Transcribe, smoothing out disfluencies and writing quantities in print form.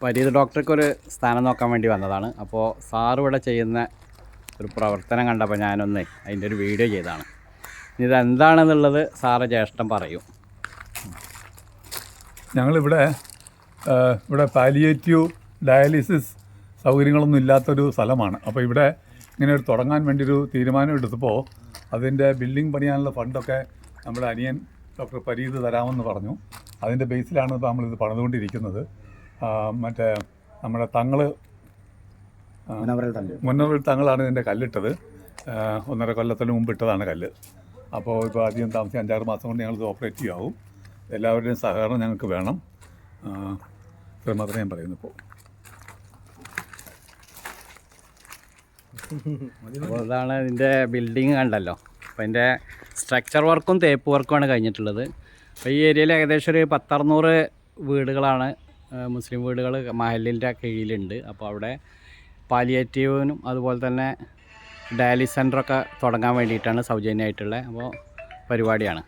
പരീത് ഡോക്ടർക്ക് ഒരു സ്ഥാനം നോക്കാൻ വേണ്ടി വന്നതാണ്. അപ്പോൾ സാറ് ഇവിടെ ചെയ്യുന്ന ഒരു പ്രവർത്തനം കണ്ടപ്പോൾ ഞാനൊന്ന് അതിൻ്റെ ഒരു വീഡിയോ ചെയ്തതാണ്. ഇതെന്താണെന്നുള്ളത് സാറ് ജ്യേഷ്ഠൻ പറയും. ഞങ്ങളിവിടെ പാലിയേറ്റീവ് ഡയാലിസിസ് സൗകര്യങ്ങളൊന്നും ഇല്ലാത്തൊരു സ്ഥലമാണ്. അപ്പോൾ ഇവിടെ ഇങ്ങനെ ഒരു തുടങ്ങാൻ വേണ്ടിയൊരു തീരുമാനം എടുത്തപ്പോൾ അതിൻ്റെ ബിൽഡിംഗ് പണിയാനുള്ള ഫണ്ടൊക്കെ നമ്മുടെ അനിയൻ ഡോക്ടർ പരീത് തരാമെന്ന് പറഞ്ഞു. അതിൻ്റെ ബേസിലാണ് ഇപ്പോൾ നമ്മളിത് പണിതുകൊണ്ടിരിക്കുന്നത്. മറ്റേ നമ്മുടെ മുന്നവർ തങ്ങളാണ് ഇതിൻ്റെ കല്ലിട്ടത്. 1.5 കൊല്ലത്തിന് മുമ്പ് ഇട്ടതാണ് കല്ല്. അപ്പോൾ ഇപ്പോൾ അധികം താമസിച്ച് 5-6 മാസം കൊണ്ട് ഞങ്ങൾക്ക് ഓപ്പറേറ്റ് ചെയ്യാവും. എല്ലാവരുടെയും സഹകരണം ഞങ്ങൾക്ക് വേണം. ഇത്ര മാത്രമേ ഞാൻ പറയുന്നു. അപ്പോൾ ഇതാണ് ഇതിൻ്റെ ബിൽഡിങ് കണ്ടല്ലോ. അപ്പോൾ അതിൻ്റെ സ്ട്രക്ചർ വർക്കും തേപ്പ് വർക്കുമാണ് കഴിഞ്ഞിട്ടുള്ളത്. അപ്പോൾ ഈ ഏരിയയിൽ ഏകദേശം ഒരു 10-600 വീടുകളാണ്, മുസ്ലിം വീടുകൾ മഹല്ലിൻ്റെ കീഴിലുണ്ട്. അപ്പോൾ അവിടെ പാലിയേറ്റീവിനും അതുപോലെ തന്നെ ഡയാലിസിസ് സെൻ്ററൊക്കെ തുടങ്ങാൻ വേണ്ടിയിട്ടാണ് സൗജന്യമായിട്ടുള്ള പരിപാടിയാണ്.